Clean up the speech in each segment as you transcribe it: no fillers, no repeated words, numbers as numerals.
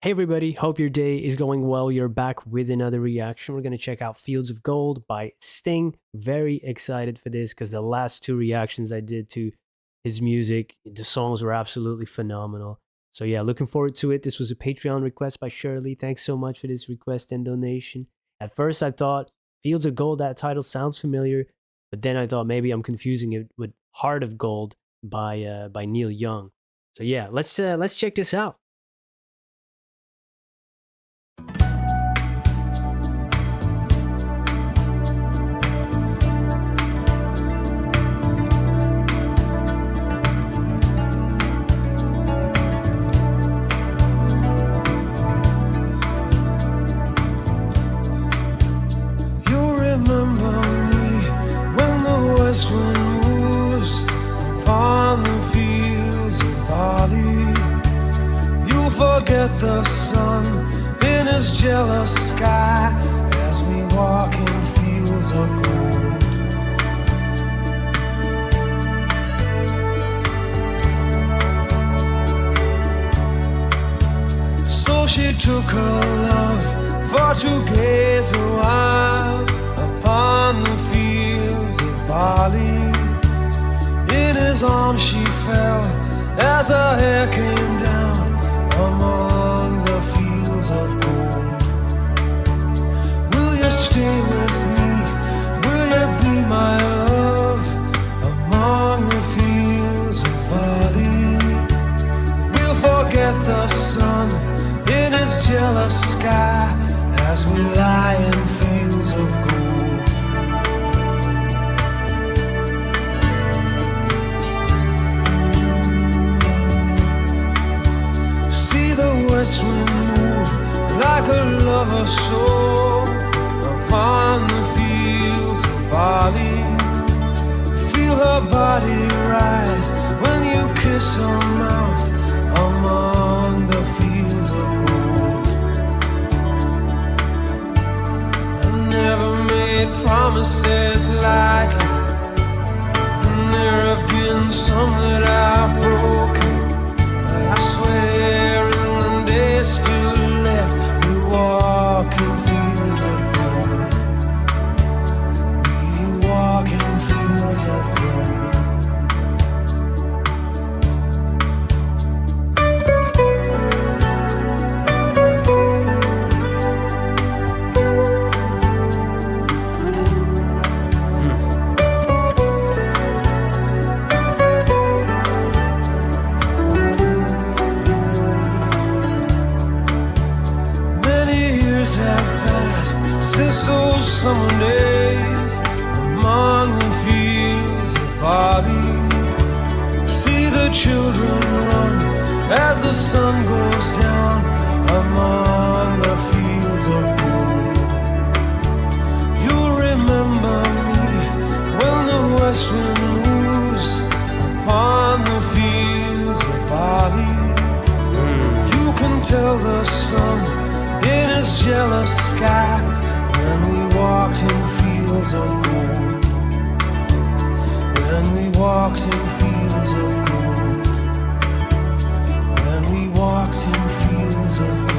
Hey everybody, hope your day is going well. You're back with another reaction. We're going to check out Fields of Gold by Sting. Very excited for this because the last two reactions I did to his music, the songs were absolutely phenomenal. So yeah, looking forward to it. This was a Patreon request by Shirley. Thanks so much for this request and donation. At first I thought Fields of Gold, that title sounds familiar, but then I thought maybe I'm confusing it with Heart of Gold by Neil Young. So yeah, let's check this out. You'll remember me when the west wind moves upon the fields of barley. You'll forget the sun in his jealous sky as we walk in fields of gold. So she took her love for to gaze a while upon the fields of barley. In his arms she fell as her hair came down among the fields of gold. Will you stay with me? Will you be my love among the fields of barley? We'll forget the sun in his jealous sky as we lie in fields of gold. See the west wind move like a lover's soul upon the fields of barley. Feel her body rise when you kiss her mouth among the fields of gold. I never made promises lightly, and there have been some that I've broken. But I swear in the days still left, we walk in fields of gold. We walk in fields of gold. Have passed since those summer days among the fields of barley. See the children run as the sun goes down among the fields of gold. You'll remember me when the west wind moves upon the fields of barley. You can tell the sun in his jealous sky when we walked in fields of gold. When we walked in fields of gold. When we walked in fields of gold.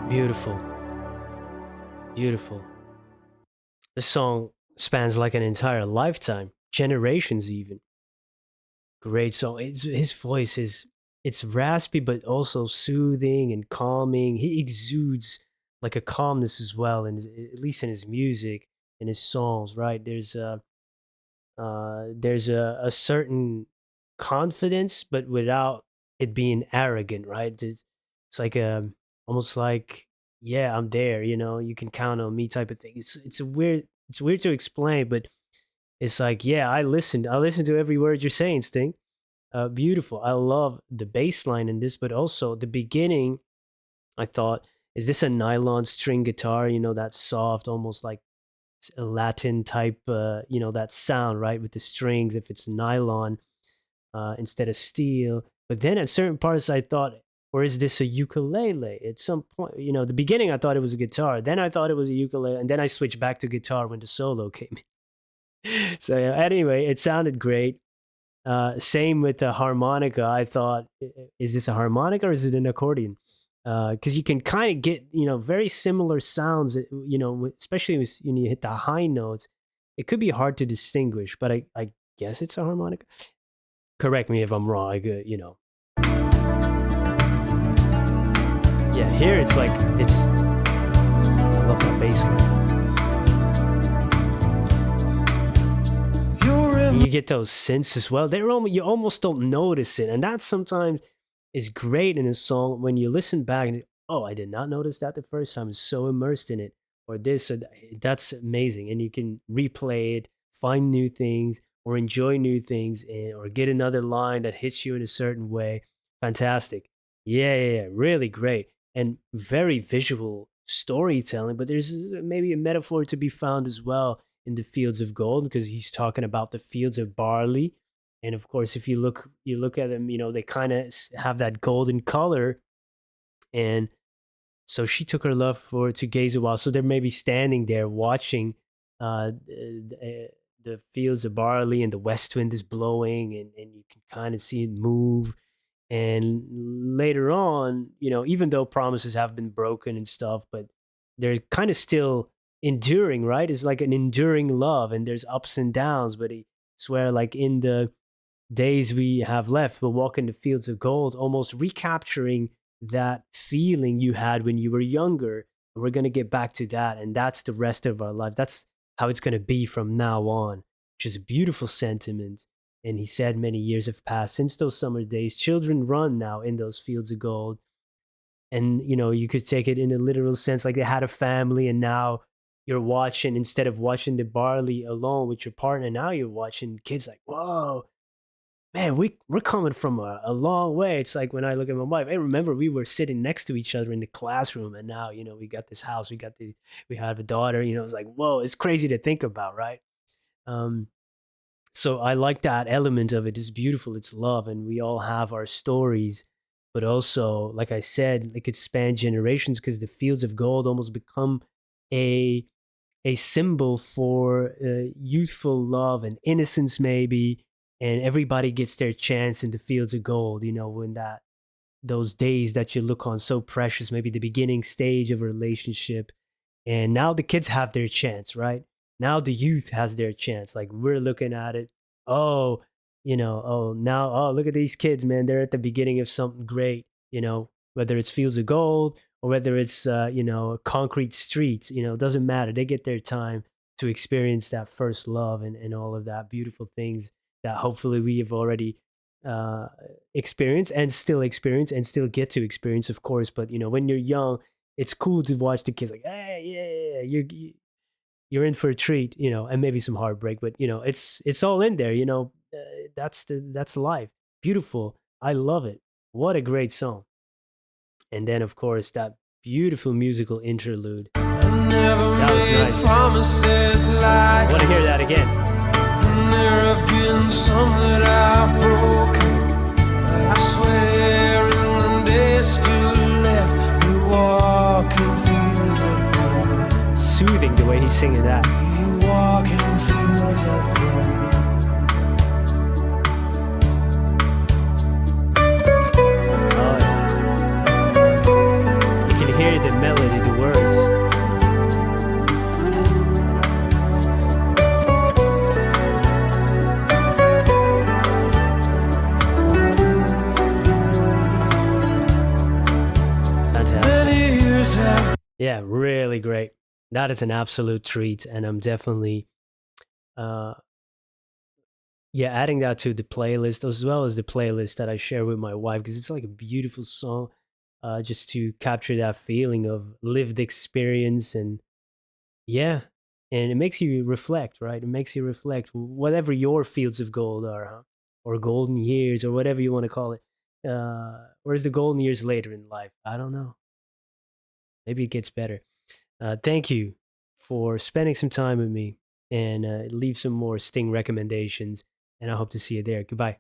Beautiful. Beautiful. This song spans like an entire lifetime, generations even. Great song. His voice is it's raspy but also soothing and calming. He exudes like a calmness as well, and at least in his music and his songs, right? There's a certain confidence, but without it being arrogant, right? It's like almost like, yeah, I'm there, you can count on me type of thing. It's weird to explain, but it's like, yeah, I listen to every word you're saying, Sting. Beautiful. I love the bass line in this, but also the beginning. I thought, is this a nylon string guitar? That soft, almost like a Latin type, that sound, right, with the strings. If it's nylon, instead of steel. But then at certain parts, I thought, or is this a ukulele? At some point, the beginning, I thought it was a guitar. Then I thought it was a ukulele, and then I switched back to guitar when the solo came in. So yeah, anyway, it sounded great. Same with the harmonica. I thought, is this a harmonica or is it an accordion? Because you can kind of get very similar sounds. Especially when you hit the high notes, it could be hard to distinguish. But I guess it's a harmonica. Correct me if I'm wrong. Yeah, here it's like I love that bass line. You get those synths as well. You almost don't notice it, and that sometimes is great in a song when you listen back and I did not notice that the first time. I'm so immersed in it, or this or that. That's amazing, and you can replay it, find new things, or enjoy new things, or get another line that hits you in a certain way. Fantastic. Yeah, really great. And very visual storytelling, but there's maybe a metaphor to be found as well in the fields of gold, because he's talking about the fields of barley. And of course, if you look at them, they kind of have that golden color. And so she took her love for to gaze a while. So they're maybe standing there watching the fields of barley, and the west wind is blowing, and you can kind of see it move. And later on, even though promises have been broken and stuff, but they're kind of still enduring, right? It's like an enduring love, and there's ups and downs. But I swear, like, in the days we have left, we'll walk in the fields of gold, almost recapturing that feeling you had when you were younger. And we're going to get back to that. And that's the rest of our life. That's how it's going to be from now on, which is a beautiful sentiment. And he said, many years have passed since those summer days. Children run now in those fields of gold. And, you could take it in a literal sense, like they had a family, and now you're watching, instead of watching the barley alone with your partner, now you're watching kids like, whoa, man, we're coming from a long way. It's like when I look at my wife, I remember we were sitting next to each other in the classroom, and now, we got this house, we have a daughter, it's like, whoa, it's crazy to think about, right? So I like that element of it. It's beautiful. It's love, and we all have our stories. But also, like I said, it could span generations, because the fields of gold almost become a symbol for youthful love and innocence, maybe. And everybody gets their chance in the fields of gold. When those days that you look on so precious, maybe the beginning stage of a relationship, and now the kids have their chance, right? Now the youth has their chance. Like, we're looking at it. Oh, now, look at these kids, man. They're at the beginning of something great, whether it's fields of gold or whether it's, concrete streets, it doesn't matter. They get their time to experience that first love, and all of that beautiful things that hopefully we have already experienced and still get to experience, of course. But, when you're young, it's cool to watch the kids like, hey, yeah, you're in for a treat, and maybe some heartbreak, but it's all in there, that's life. Beautiful. I love it. What a great song. And then, of course, that beautiful musical interlude. That was nice. I want to hear that again. And there have been some that I've broken, but I swear in the days still left, you walk in fields of gold. Soothing the way he's singing that. You walk in fields of gold. Oh, yeah. You can hear the melody, the words. Fantastic. Yeah, really great. That is an absolute treat, and I'm definitely adding that to the playlist, as well as the playlist that I share with my wife, because it's like a beautiful song, just to capture that feeling of lived experience. And yeah, and it makes you reflect, right? It makes you reflect, whatever your fields of gold are, huh? Or golden years, or whatever you want to call it. Where's the golden years later in life? I don't know. Maybe it gets better. Thank you for spending some time with me, and leave some more Sting recommendations. And I hope to see you there. Goodbye.